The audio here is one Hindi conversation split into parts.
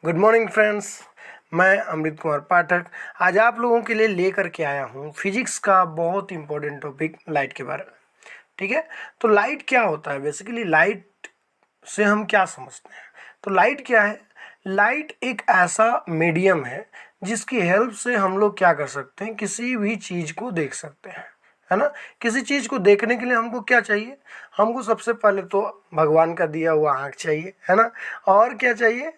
Good morning friends. मैं अमृत कुमार पाठक आज आप लोगों के लिए लेकर के आया हूँ फिजिक्स का बहुत इंपॉर्टेंट टॉपिक लाइट के बारे में। ठीक है, तो लाइट क्या होता है? बेसिकली लाइट से हम क्या समझते हैं? तो लाइट क्या है? लाइट एक ऐसा मीडियम है जिसकी हेल्प से हम लोग क्या कर सकते हैं, किसी भी चीज़ को देख सकते हैं, है ना। किसी चीज़ को देखने के लिए हमको क्या चाहिए? हमको सबसे पहले तो भगवान का दिया हुआ आँख चाहिए, है ना। और क्या चाहिए?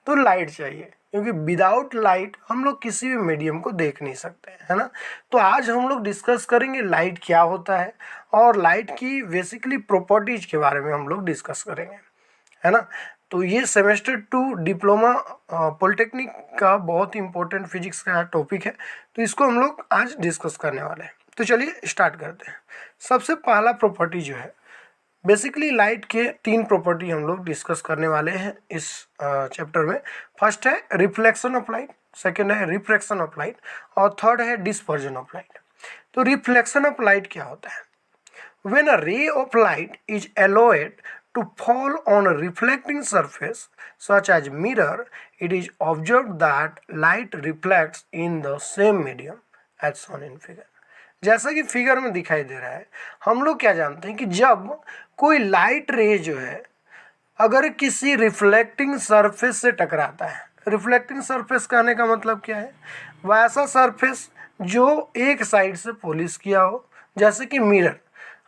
तो लाइट चाहिए, क्योंकि विदाउट लाइट हम लोग किसी भी मीडियम को देख नहीं सकते, है ना। तो आज हम लोग डिस्कस करेंगे लाइट क्या होता है और लाइट की बेसिकली प्रॉपर्टीज के बारे में हम लोग डिस्कस करेंगे, है ना। तो ये सेमेस्टर 2 डिप्लोमा पॉलिटेक्निक का बहुत ही इंपॉर्टेंट फिजिक्स का टॉपिक है, तो इसको हम लोग आज डिस्कस करने वाले हैं। तो चलिए स्टार्ट करते हैं। सबसे पहला प्रॉपर्टी जो है, बेसिकली लाइट के 3 प्रॉपर्टी हम लोग डिस्कस करने वाले हैं इस चैप्टर में। फर्स्ट है रिफ्लेक्शन ऑफ लाइट, सेकेंड है रिफ्रैक्शन ऑफ लाइट और थर्ड है डिस्पर्जन ऑफ लाइट। तो रिफ्लेक्शन ऑफ लाइट क्या होता है? When a ray of light is allowed to fall on a reflecting surface such as mirror, it is observed that light reflects in the same medium as shown in figure। जैसा कि फिगर में दिखाई दे रहा है, हम लोग क्या जानते हैं कि जब कोई लाइट रे जो है अगर किसी रिफ्लेक्टिंग सरफेस से टकराता है, रिफ्लेक्टिंग सरफेस कहने का मतलब क्या है? वैसा सरफेस जो एक साइड से पॉलिश किया हो, जैसे कि मिरर।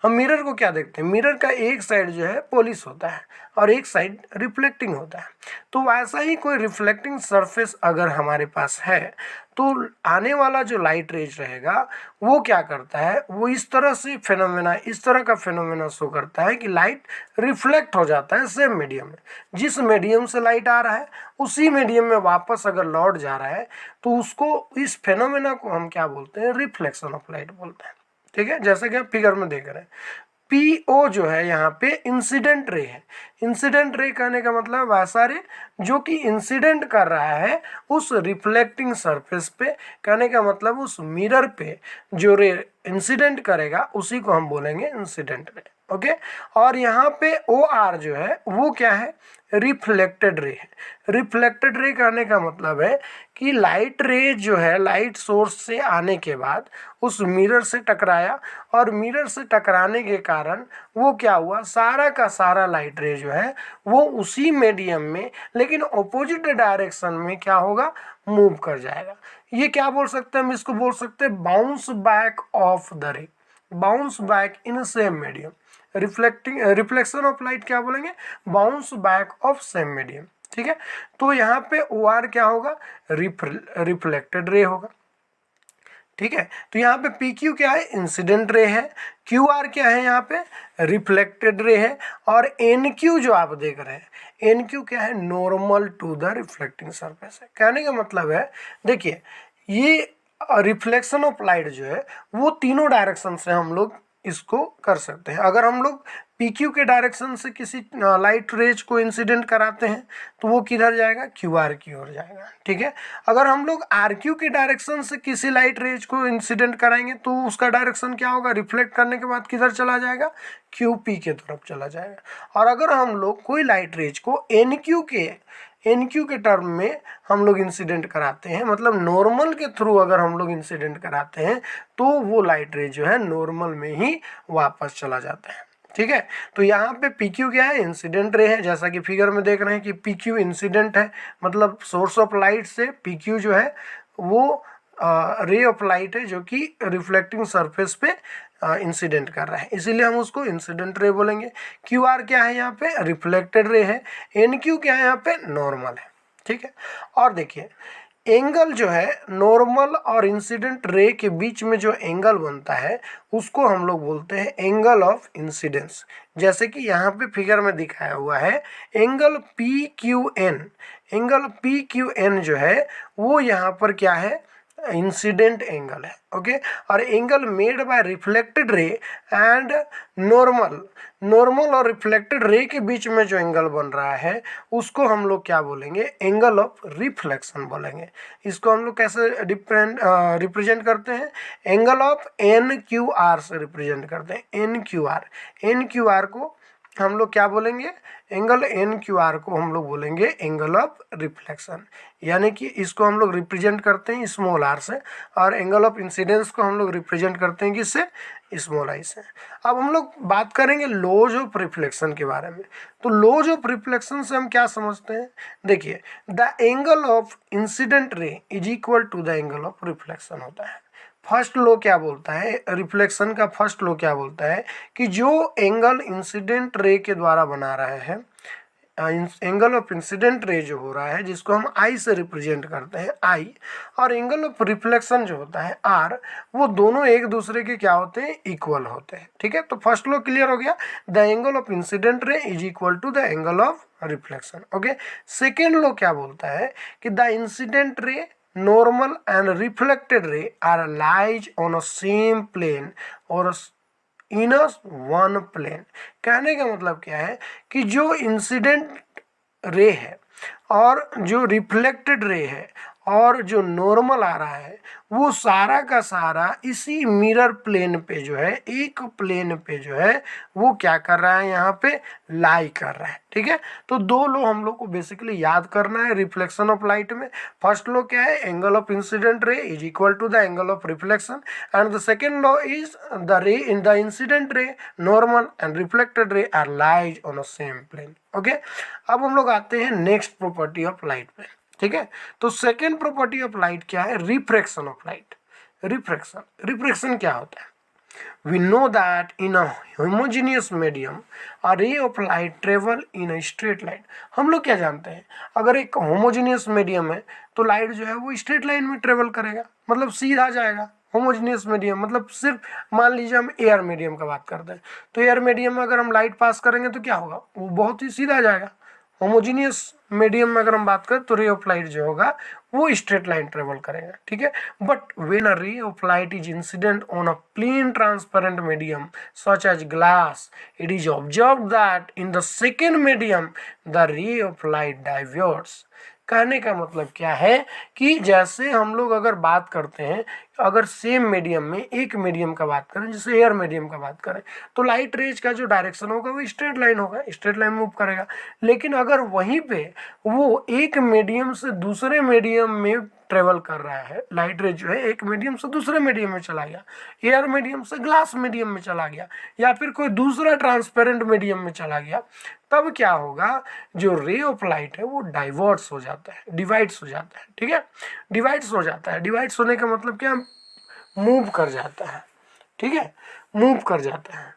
हम मिरर को क्या देखते हैं? मिरर का एक साइड जो है पॉलिश होता है और एक साइड रिफ्लेक्टिंग होता है। तो वैसा ही कोई रिफ्लेक्टिंग सरफेस अगर हमारे पास है तो आने वाला जो लाइट रेज रहेगा वो क्या करता है, वो इस तरह से फेनोमेना, इस तरह का फेनोमेना शो करता है कि लाइट रिफ्लेक्ट हो जाता है सेम मीडियम में। जिस मीडियम से लाइट आ रहा है उसी मीडियम में वापस अगर लौट जा रहा है तो उसको, इस फेनोमेना को हम क्या बोलते हैं? रिफ्लेक्शन ऑफ लाइट बोलते हैं। ठीक है, जैसे कि आप फिगर में देख रहे हैं, पीओ जो है यहाँ पे इंसिडेंट रे है। इंसिडेंट रे कहने का मतलब वैसा रे जो कि इंसिडेंट कर रहा है उस रिफ्लेक्टिंग सरफेस पे, कहने का मतलब उस मिरर पे जो रे इंसिडेंट करेगा उसी को हम बोलेंगे इंसिडेंट रे। ओके, और यहाँ पे ओ आर जो है वो क्या है? रिफ्लेक्टेड रे है। रिफ्लेक्टेड रे कहने का मतलब है कि लाइट रे जो है लाइट सोर्स से आने के बाद उस मिरर से टकराया और मिरर से टकराने के कारण वो क्या हुआ, सारा का सारा लाइट रे जो है वो उसी मीडियम में लेकिन ऑपोजिट डायरेक्शन में क्या होगा, मूव कर जाएगा। ये क्या बोल सकते हैं हम? इसको बोल सकते हैं बाउंस बैक ऑफ द रे, bounce back in same medium. Reflection of light क्या बोलेंगे? Bounce back of same medium. ठीक है, तो यहाँ पे ओ आर क्या होगा? रिफ्लेक्टेड रे होगा। ठीक है, तो यहाँ पे पी क्यू क्या है? इंसिडेंट रे है। क्यू आर क्या है? यहाँ पे रिफ्लेक्टेड रे है। और एन क्यू जो आप देख रहे हैं, एन क्यू क्या है? Normal to the reflecting surface है। कहने का मतलब है, देखिए ये रिफ्लेक्शन ऑफ लाइट जो है वो तीनों डायरेक्शन से हम लोग इसको कर सकते हैं। अगर हम लोग पी क्यू के डायरेक्शन से किसी लाइट रेज को इंसिडेंट कराते हैं तो वो किधर जाएगा? क्यू आर की ओर जाएगा। ठीक है, अगर हम लोग आर क्यू के डायरेक्शन से किसी लाइट रेज को इंसिडेंट कराएंगे तो उसका डायरेक्शन क्या होगा? रिफ्लेक्ट करने के बाद किधर चला जाएगा? क्यू पी के तरफ चला जाएगा। और अगर हम लोग कोई लाइट रेज को एन क्यू के टर्म में हम लोग इंसिडेंट कराते हैं, मतलब नॉर्मल के थ्रू अगर हम लोग इंसिडेंट कराते हैं तो वो लाइट रे जो है नॉर्मल में ही वापस चला जाता है। ठीक है, तो यहाँ पे पी क्यू क्या है? इंसिडेंट रे है। जैसा कि फिगर में देख रहे हैं कि पी क्यू इंसिडेंट है, मतलब सोर्स ऑफ लाइट से पी क्यू जो है वो रे ऑफ लाइट है जो कि रिफ्लेक्टिंग सरफेस पे इंसिडेंट कर रहा है, इसीलिए हम उसको इंसिडेंट रे बोलेंगे। क्यू आर क्या है? यहाँ पे रिफ्लेक्टेड रे है। एन क्यू क्या है? यहाँ पे नॉर्मल है। ठीक है, और देखिए एंगल जो है नॉर्मल और इंसिडेंट रे के बीच में जो एंगल बनता है उसको हम लोग बोलते हैं एंगल ऑफ इंसिडेंस। जैसे कि यहाँ पे फिगर में दिखाया हुआ है angle P Q N, angle P Q N जो है वो यहाँ पर क्या है? इंसिडेंट एंगल है। ओके, और angle made by reflected ray and normal और रिफ्लेक्टेड रे के बीच में जो एंगल बन रहा है उसको हम लोग क्या बोलेंगे? एंगल ऑफ रिफ्लेक्शन बोलेंगे। इसको हम लोग कैसे रिप्रेजेंट करते हैं? Angle of N Q R से रिप्रेजेंट करते हैं। एन क्यू आर को हम लोग क्या बोलेंगे, एंगल एन क्यू आर को हम लोग बोलेंगे एंगल ऑफ रिफ्लेक्शन, यानी कि इसको हम लोग रिप्रेजेंट करते हैं स्मॉल आर से, और एंगल ऑफ इंसिडेंस को हम लोग रिप्रेजेंट करते हैं किससे, स्मॉल आई से। अब हम लोग बात करेंगे लॉज ऑफ रिफ्लेक्शन के बारे में। तो लॉज ऑफ रिफ्लेक्शन से हम क्या समझते हैं, देखिए the angle of incident ray is equal to the angle of reflection होता है। फर्स्ट लॉ क्या बोलता है, रिफ्लेक्शन का फर्स्ट लॉ क्या बोलता है कि जो एंगल इंसिडेंट रे के द्वारा बना रहे हैं, एंगल ऑफ इंसिडेंट रे जो हो रहा है जिसको हम आई से रिप्रेजेंट करते हैं आई, और एंगल ऑफ रिफ्लेक्शन जो होता है आर, वो दोनों एक दूसरे के क्या होते हैं, इक्वल होते हैं। ठीक है, तो फर्स्ट लॉ क्लियर हो गया, the angle of incident ray is equal to the angle of reflection. Okay, second law क्या बोलता है कि the incident ray, normal and reflected ray are lies on a same plane or in a one plane। कहने का मतलब क्या है कि जो इंसिडेंट रे है और जो रिफ्लेक्टेड रे है और जो नॉर्मल आ रहा है, वो सारा का सारा इसी मिरर प्लेन पे जो है, एक प्लेन पे जो है वो क्या कर रहा है, यहाँ पे लाई कर रहा है। ठीक है, तो दो लो हम लोग को बेसिकली याद करना है रिफ्लेक्शन ऑफ लाइट में। फर्स्ट लो क्या है, angle of incident ray is equal to the angle of reflection, and the second law is the ray in the incident ray, normal and reflected ray are lies on a same plane. Okay, अब हम लोग आते हैं नेक्स्ट प्रॉपर्टी ऑफ लाइट पे। ठीक है, तो सेकेंड प्रॉपर्टी ऑफ लाइट क्या है, रिफ्रैक्शन ऑफ लाइट। रिफ्रैक्शन क्या होता है, we know that in a homogeneous medium a ray of light travel in a straight line। हम लोग क्या जानते हैं, अगर एक होमोजीनियस मीडियम है तो लाइट जो है वो स्ट्रेट लाइन में ट्रेवल करेगा, मतलब सीधा जाएगा। होमोजीनियस मीडियम मतलब सिर्फ मान लीजिए हम एयर मीडियम का बात करते हैं, तो एयर मीडियम में अगर हम लाइट पास करेंगे तो क्या होगा, वो बहुत ही सीधा जाएगा। होमोजीनियस मीडियम में अगर हम बात करें तो रे ऑफ लाइट जो होगा वो स्ट्रेट लाइन ट्रेवल करेगा। ठीक है, but when a ray of light is incident on a plane transparent medium such as glass, it is observe that in the second medium the ray of light diverts. कहने का मतलब क्या है कि जैसे हम लोग अगर बात करते हैं, अगर सेम मीडियम में एक मीडियम का बात करें, जैसे एयर मीडियम का बात करें, तो लाइट रेज का जो डायरेक्शन होगा वो स्ट्रेट लाइन होगा, स्ट्रेट लाइन मूव करेगा। लेकिन अगर वहीं पे वो एक मीडियम से दूसरे मीडियम में ट्रेवल कर रहा है, लाइट रेज जो है एक मीडियम से दूसरे मीडियम में चला गया, एयर मीडियम से ग्लास मीडियम में चला गया, या फिर कोई दूसरा ट्रांसपेरेंट मीडियम में चला गया, तब क्या होगा, जो रे ऑफ लाइट है वो डाइवर्ट्स हो जाता है, डिवाइड्स हो जाता है। ठीक है, डिवाइड्स हो जाता है, डिवाइड्स होने का मतलब क्या, मूव कर जाता है। ठीक है, मूव कर जाता है।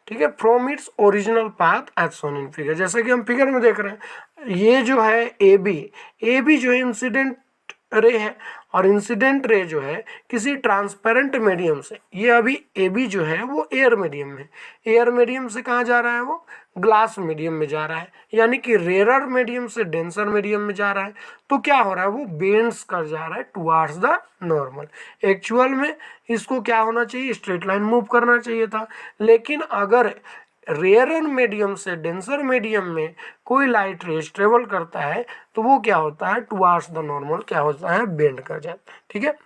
ठीक है, from its original path as shown in figure. जैसे कि हम फिगर में देख रहे हैं, ये जो है ए बी जो है इंसिडेंट रे है, और इंसिडेंट रे जो है किसी ट्रांसपेरेंट मीडियम से, ये अभी ए बी जो है वो एयर मीडियम में, एयर मीडियम से कहाँ जा रहा है, वो ग्लास मीडियम में जा रहा है, यानी कि रेयर मीडियम से डेंसर मीडियम में जा रहा है। तो क्या हो रहा है, वो बेंड्स कर जा रहा है टुवार्ड्स द नॉर्मल। एक्चुअल में इसको क्या होना चाहिए, स्ट्रेट लाइन मूव करना चाहिए था, लेकिन अगर रेयर मीडियम से डेंसर मीडियम में कोई लाइट रेज ट्रेवल करता है तो वो क्या होता है, टुवार्ड्स द नॉर्मल क्या होता है, बेंड कर जाता है। ठीक है,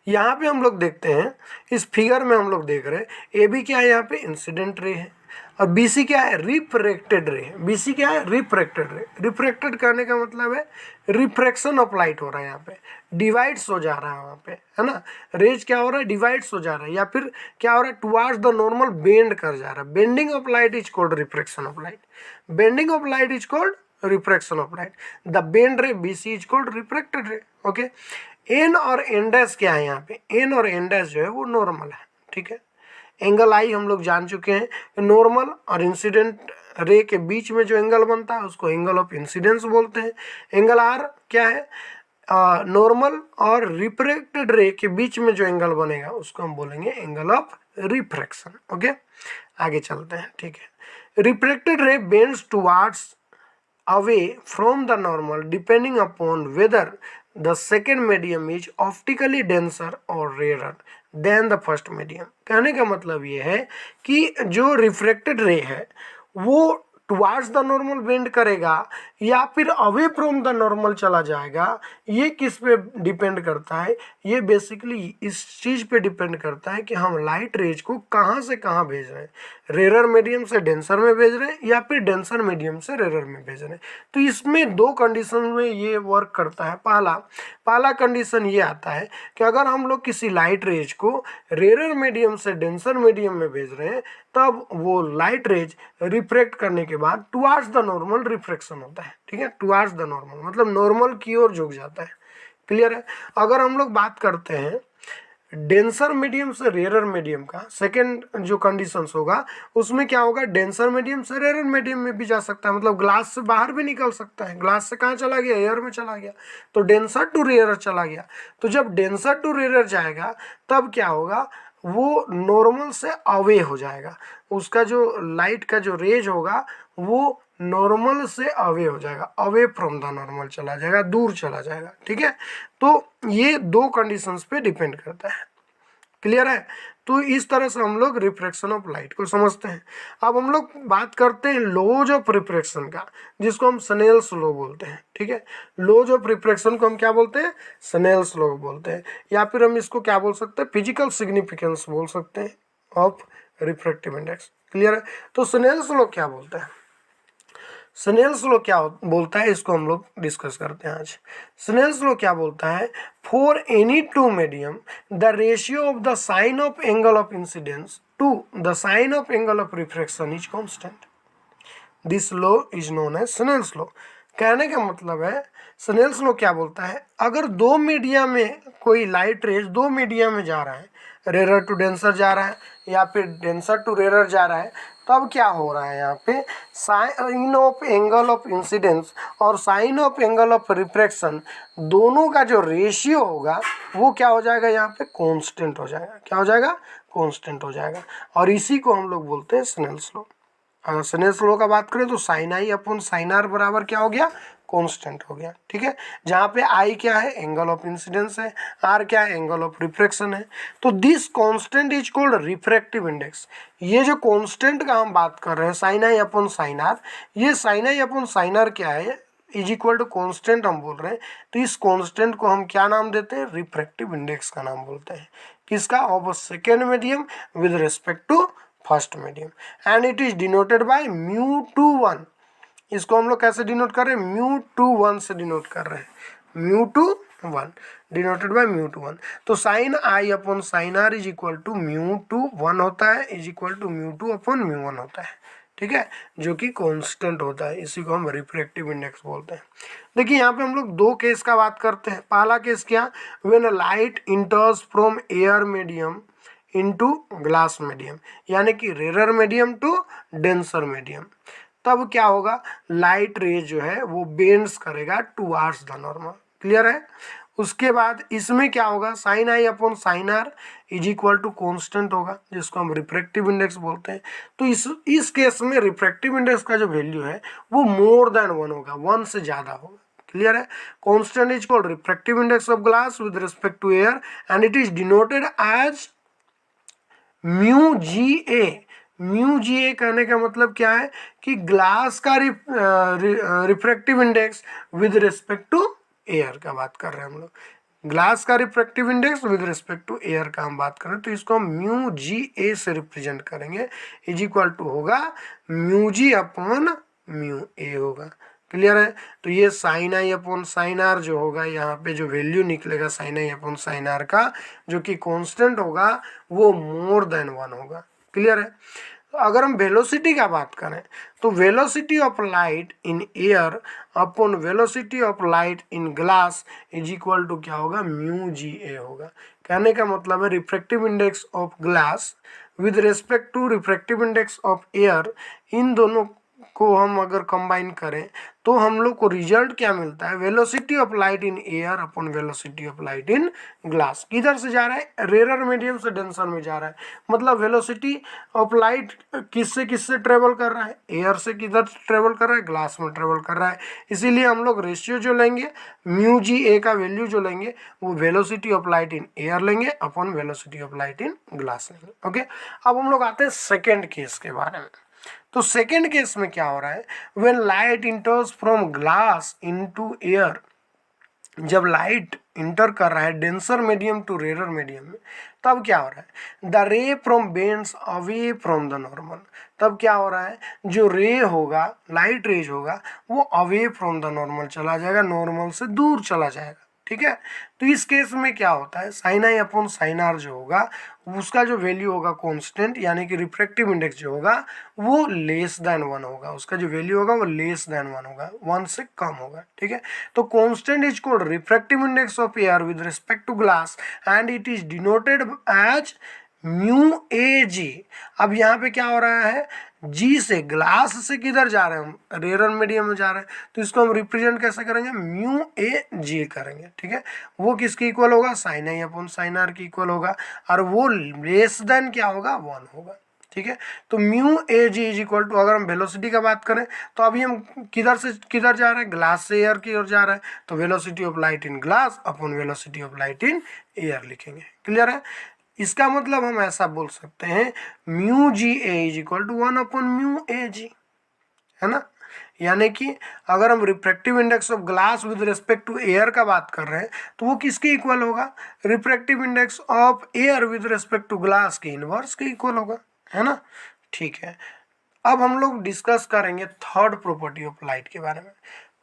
यहाँ पे हम लोग देखते हैं, इस फिगर में हम लोग देख रहे हैं ए बी क्या है, यहाँ पे इंसिडेंट रे है, और बी सी क्या है, रिफ्रैक्टेड रे है। बी सी क्या है, रिफ्रैक्टेड रे। रिफ्रैक्टेड करने का मतलब है रिफ्रैक्शन ऑफ लाइट हो रहा है, यहाँ पे डिवाइड्स हो जा रहा है, वहाँ पे है ना, रेज क्या हो रहा है, डिवाइड्स हो जा रहा है, या फिर क्या हो रहा है, टुवार्ड्स द नॉर्मल बेंड कर जा रहा है। Bending of light is called refraction of light. Bending of light is called refraction of light. The bend ray B C is called refracted ray. Okay, N और एन डैश क्या है, यहाँ पे एन और एन डैश जो है वो नॉर्मल है। ठीक है, एंगल आई हम लोग जान चुके हैं, नॉर्मल और इंसिडेंट रे के बीच में जो एंगल बनता है उसको एंगल ऑफ इंसिडेंस बोलते हैं। एंगल आर क्या है, नॉर्मल और रिफ्रैक्टेड रे के बीच में जो एंगल बनेगा उसको हम बोलेंगे एंगल ऑफ रिफ्रैक्शन। ओके, आगे चलते हैं। ठीक है, refracted ray bends towards away from the normal depending upon whether the second medium is optically denser or rarer than the first medium। कहने का मतलब ये है कि जो रिफ्रैक्टेड रे है वो टुवार्ड्स द नॉर्मल बेंड करेगा या फिर अवे फ्रॉम द नॉर्मल चला जाएगा, ये किस पे डिपेंड करता है, ये बेसिकली इस चीज़ पे डिपेंड करता है कि हम लाइट रेज को कहाँ से कहाँ भेज रहे हैं, रेरर मीडियम से डेंसर में भेज रहे हैं या फिर डेंसर मीडियम से रेरर में भेज रहे हैं। तो इसमें दो कंडीशन में ये वर्क करता है। पहला कंडीशन ये आता है कि अगर हम लोग किसी लाइट रेज को रेरर मीडियम से डेंसर मीडियम में भेज रहे हैं, तब वो लाइट रेज रिफ्रेक्ट करने के बाद टुवार्ड्स द नॉर्मल रिफ्रेक्शन होता है। ठीक है, टुवार्ड्स द नॉर्मल मतलब नॉर्मल की ओर झुक जाता है। क्लियर है। अगर हम लोग बात करते हैं डेंसर मीडियम से रेरर मीडियम का, सेकेंड जो कंडीशंस होगा उसमें क्या होगा, डेंसर मीडियम से रेरर मीडियम में भी जा सकता है, मतलब ग्लास से बाहर भी निकल सकता है। ग्लास से कहाँ चला गया, एयर में चला गया, तो डेंसर टू रेरर चला गया। तो जब डेंसर टू रेरर जाएगा तब क्या होगा, वो नॉर्मल से अवे हो जाएगा, उसका जो लाइट का जो रेज होगा वो नॉर्मल से अवे हो जाएगा, अवे फ्रॉम द नॉर्मल चला जाएगा, दूर चला जाएगा। ठीक है, तो ये दो कंडीशंस पे डिपेंड करता है। क्लियर है। तो इस तरह से हम लोग रिफ्रैक्शन ऑफ लाइट को समझते हैं। अब हम लोग बात करते हैं लॉज ऑफ रिफ्रैक्शन का, जिसको हम स्नेल्स लॉ बोलते हैं। ठीक है, लॉज ऑफ रिफ्रैक्शन को हम क्या बोलते हैं, स्नेल्स लॉ बोलते हैं, या फिर हम इसको क्या बोल सकते हैं, फिजिकल सिग्निफिकेंस बोल सकते हैं ऑफ रिफ्रैक्टिव इंडेक्स। क्लियर है। तो स्नेल्स लॉ क्या बोलता है, स्नेल्स लॉ क्या बोलता है, इसको हम लोग डिस्कस करते हैं आज। स्नेल्स लॉ क्या बोलता है, for any two medium the ratio of the sine of angle of incidence to the sine of angle of refraction is constant. This law is known as Snell's law. कहने का मतलब है, स्नेल्स लॉ क्या बोलता है, अगर दो मीडिया में कोई लाइट रेज दो मीडिया में जा रहा है, रेरर टू डेंसर जा रहा है या फिर डेंसर टू रेरर जा रहा है, तब क्या हो रहा है यहाँ पे, sine of angle of incidence और sine of angle of refraction दोनों का जो रेशियो होगा वो क्या हो जाएगा, यहाँ पे कांस्टेंट हो जाएगा। क्या हो जाएगा, कांस्टेंट हो जाएगा। और इसी को हम लोग बोलते हैं स्नेल्स लॉ। अगर स्नेल्स लॉ का बात करें तो sine I upon sine R बराबर क्या हो गया, कांस्टेंट हो गया। ठीक है, जहाँ पे आई क्या है, एंगल ऑफ इंसिडेंस है, आर क्या है, एंगल ऑफ रिफ्रैक्शन है। तो this constant is called refractive index. ये जो कांस्टेंट का हम बात कर रहे हैं sine I upon sine R, ये sine I upon sine R क्या है, इज इक्वल टू कॉन्स्टेंट हम बोल रहे हैं। तो इस कॉन्स्टेंट को हम क्या नाम देते हैं, रिफ्रैक्टिव इंडेक्स का नाम बोलते हैं। किसका, of second medium with respect to first medium, and it is denoted by μ/1। इसको हम लोग कैसे डिनोट कर रहे हैं, μ/1 से डिनोट कर रहे हैं, μ/1 डिनोटेड बाय μ/1। तो sine I upon sine R is equal to μ/1 होता है, इज इक्वल टू μ2 अपॉन μ1 होता है। ठीक है, जो कि कांस्टेंट होता है, इसी को हम रिफ्रैक्टिव इंडेक्स बोलते हैं। देखिए यहाँ पे हम लोग दो केस का बात करते हैं। पहला केस क्या, when light enters from air medium into glass medium, यानी कि rarer medium to denser medium, तब क्या होगा, लाइट रेज जो है वो बेंड्स करेगा टुवार्ड्स द नॉर्मल। क्लियर है। उसके बाद इसमें क्या होगा, sine I upon sine R is equal to constant होगा, जिसको हम रिफ्रैक्टिव इंडेक्स बोलते हैं। तो इस केस में रिफ्रैक्टिव इंडेक्स का जो वैल्यू है वो मोर देन 1 होगा, 1 से ज़्यादा होगा। क्लियर है। Constant is called refractive index of glass with respect to air and it is denoted as μ/GA। μ/GA कहने का मतलब क्या है कि ग्लास का refractive index with respect to air का बात कर रहे हैं हम लोग। ग्लास का refractive index with respect to air का हम बात करें तो इसको हम μ/GA से रिप्रेजेंट करेंगे, इज इक्वल टू होगा μg अपॉन μA होगा। क्लियर है। तो ये sine I upon sine R जो होगा, यहाँ पे जो वैल्यू निकलेगा sine I upon sine R का, जो कि कांस्टेंट होगा, वो मोर देन 1 होगा। क्लियर है। अगर हम वेलोसिटी का बात करें तो velocity of light in air upon velocity of light in glass is equal to क्या होगा, μ/GA होगा। कहने का मतलब है refractive index of glass with respect to refractive index of air, इन दोनों को हम अगर कंबाइन करें तो हम लोग को रिजल्ट क्या मिलता है, velocity of light in air upon velocity of light in glass. किधर से जा रहा है, रेरर मीडियम से डेंसर में जा रहा है, मतलब वेलोसिटी ऑफ लाइट किससे किससे ट्रेवल कर रहा है, एयर से किधर ट्रेवल कर रहा है, ग्लास में ट्रेवल कर रहा है। इसीलिए हम लोग रेशियो जो लेंगे, μ/GA का वैल्यू जो लेंगे वो velocity of light in air लेंगे upon velocity of light in glass लेंगे। ओके, अब हम लोग आते हैं सेकेंड केस के बारे में। तो सेकेंड केस में क्या हो रहा है, when light enters from glass into air, जब लाइट इंटर कर रहा है denser medium to rarer medium में, तब क्या हो रहा है, the ray from bends away from the normal, तब क्या हो रहा है, जो रे होगा, लाइट रेज होगा, वो अवे फ्रॉम द नॉर्मल चला जाएगा, नॉर्मल से दूर चला जाएगा। ठीक है, तो इस केस में क्या होता है, sine I upon sine R जो होगा उसका जो वैल्यू होगा कांस्टेंट, यानी कि रिफ्रैक्टिव इंडेक्स जो होगा वो लेस देन 1 होगा, उसका जो वैल्यू होगा वो लेस देन 1 होगा, 1 से कम होगा। ठीक है, तो constant is called refractive index of air with respect to glass and it is denoted as mu A G. अब यहाँ पे क्या हो रहा है, जी से ग्लास से किधर जा रहे हैं हम, रेयर मीडियम में जा रहे हैं, तो इसको हम रिप्रेजेंट कैसे करेंगे, म्यू ए जी करेंगे। ठीक है, वो किसके इक्वल होगा, sine I upon sine R के इक्वल होगा, और वो लेस देन क्या होगा, 1 होगा। ठीक है, तो mu A G is equal to, अगर हम वेलोसिटी का बात करें तो अभी हम किधर से किधर जा रहे हैं, ग्लास से एयर की ओर जा रहे हैं, तो velocity of light in glass upon velocity of light in air लिखेंगे। क्लियर है, इसका मतलब हम ऐसा बोल सकते हैं mu G A is equal to 1 upon mu A G, है ना। यानी कि अगर हम refractive index of glass with respect to air का बात कर रहे हैं तो वो किसके इक्वल होगा, refractive index of air with respect to glass के इनवर्स के इक्वल होगा, है ना। ठीक है, अब हम लोग डिस्कस करेंगे थर्ड प्रॉपर्टी ऑफ लाइट के बारे में।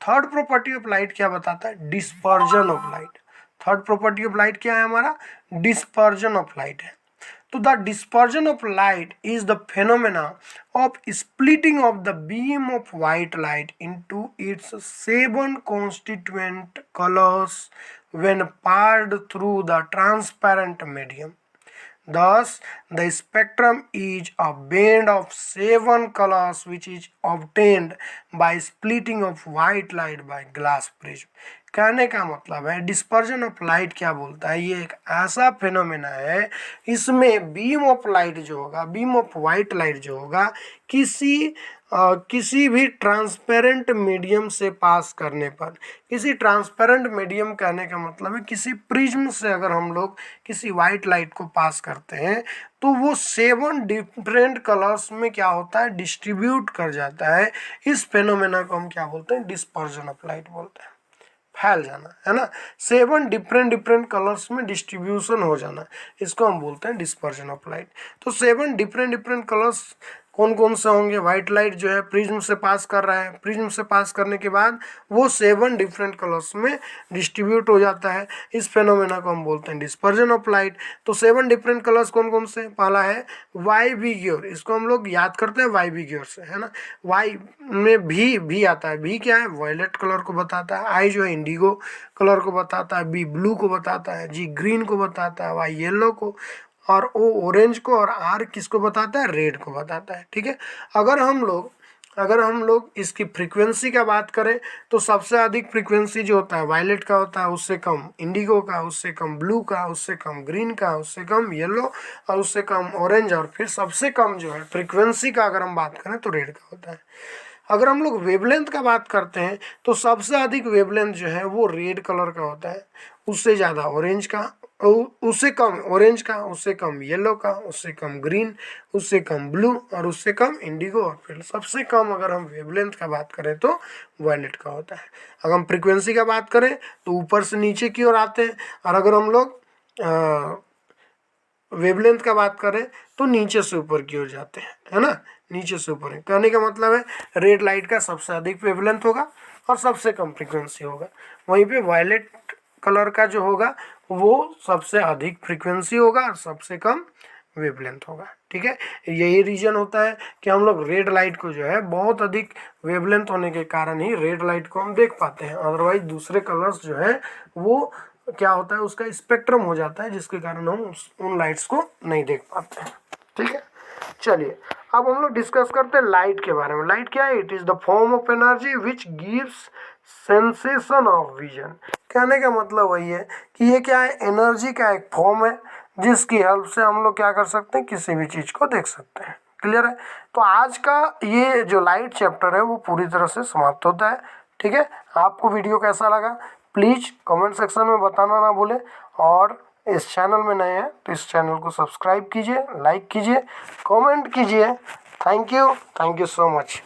थर्ड प्रॉपर्टी ऑफ लाइट क्या बताता है, dispersion of light. Third property of light क्या है हमारा, डिस्पर्जन ऑफ लाइट है। तो the dispersion of light is the phenomena of splitting of the beam of white light into its 7 constituent colors when passed through the transparent medium. Thus, the spectrum is a band of 7 colors which is obtained by splitting of white light by glass prism. कहने का मतलब है डिस्पर्जन ऑफ लाइट क्या बोलता है, ये एक ऐसा फिनोमेना है, इसमें बीम ऑफ लाइट जो होगा, बीम ऑफ वाइट लाइट जो होगा, किसी भी ट्रांसपेरेंट मीडियम से पास करने पर, किसी ट्रांसपेरेंट मीडियम कहने का मतलब है किसी प्रिज्म से अगर हम लोग किसी वाइट लाइट को पास करते हैं तो वो 7 डिफरेंट कलर्स में क्या होता है, डिस्ट्रीब्यूट कर जाता है। इस फेनोमेना को हम क्या बोलते हैं, डिस्पर्जन ऑफ लाइट बोलते हैं, फैल जाना, है ना। 7 डिफरेंट कलर्स में डिस्ट्रीब्यूशन हो जाना, इसको हम बोलते हैं डिस्पर्जन ऑफ लाइट। तो 7 डिफरेंट कलर्स कौन कौन से होंगे, व्हाइट लाइट जो है प्रिज्म से पास कर रहा है, प्रिज्म से पास करने के बाद वो 7 डिफरेंट कलर्स में डिस्ट्रीब्यूट हो जाता है, इस फेनोमेना को हम बोलते हैं डिस्पर्जन ऑफ लाइट। तो 7 डिफरेंट कलर्स कौन कौन से, पहला है वाई बी ग्योर, इसको हम लोग याद करते हैं वाई बी ग्योर से, है ना। वाई में भी आता है, भी क्या है, वायलेट कलर को बताता है, आई जो है इंडिगो कलर को बताता है, बी ब्लू को बताता है, जी ग्रीन को बताता है, वाई येलो को, और ओ ऑरेंज को, और आर किसको बताता है, रेड को बताता है। ठीक है, अगर हम लोग इसकी फ्रीक्वेंसी का बात करें तो सबसे अधिक फ्रीक्वेंसी जो होता है वायलेट का होता है, उससे कम इंडिगो का, उससे कम ब्लू का, उससे कम ग्रीन का, उससे कम येलो, और उससे कम ऑरेंज, और फिर सबसे कम जो है फ्रीक्वेंसी का अगर हम बात करें तो रेड का होता है। अगर हम लोग वेवलेंथ का बात करते हैं तो सबसे अधिक वेवलेंथ जो है वो रेड कलर का होता है, उससे ज़्यादा ऑरेंज का, उससे कम ऑरेंज का, उससे कम येलो का, उससे कम ग्रीन, उससे कम ब्लू, और उससे कम इंडिगो, और फिर सबसे कम अगर हम वेवलेंथ का बात करें तो वायलेट का होता है। अगर हम फ्रीक्वेंसी का बात करें तो ऊपर से नीचे की ओर आते हैं, और अगर हम लोग वेवलेंथ का बात करें तो नीचे से ऊपर की ओर जाते हैं, है ना, नीचे से ऊपर। कहने का मतलब है रेड लाइट का सबसे अधिक वेवलेंथ होगा और सबसे कम फ्रीक्वेंसी होगा, वहीं पे वायलेट कलर का जो होगा वो सबसे अधिक फ्रीक्वेंसी होगा और सबसे कम वेवलेंथ होगा। ठीक है, यही रीजन होता है कि हम लोग रेड लाइट को जो है बहुत अधिक वेवलेंथ होने के कारण ही रेड लाइट को हम देख पाते हैं, अदरवाइज दूसरे कलर्स जो है वो क्या होता है, उसका स्पेक्ट्रम हो जाता है, जिसके कारण हम उन लाइट्स को नहीं देख पाते हैं। ठीक है, चलिए अब हम लोग डिस्कस करते हैं लाइट के बारे में। लाइट क्या है, it is the form of energy which gives sensation of vision. कहने का मतलब वही है कि ये क्या है, एनर्जी का एक फॉर्म है जिसकी हेल्प से हम लोग क्या कर सकते हैं, किसी भी चीज़ को देख सकते हैं। क्लियर है, तो आज का ये जो लाइट चैप्टर है वो पूरी तरह से समाप्त होता है। ठीक है, आपको वीडियो कैसा लगा प्लीज़ कमेंट सेक्शन में बताना ना भूलें, और इस चैनल में नए हैं तो इस चैनल को सब्सक्राइब कीजिए, लाइक कीजिए, कमेंट कीजिए, थैंक यू सो मच।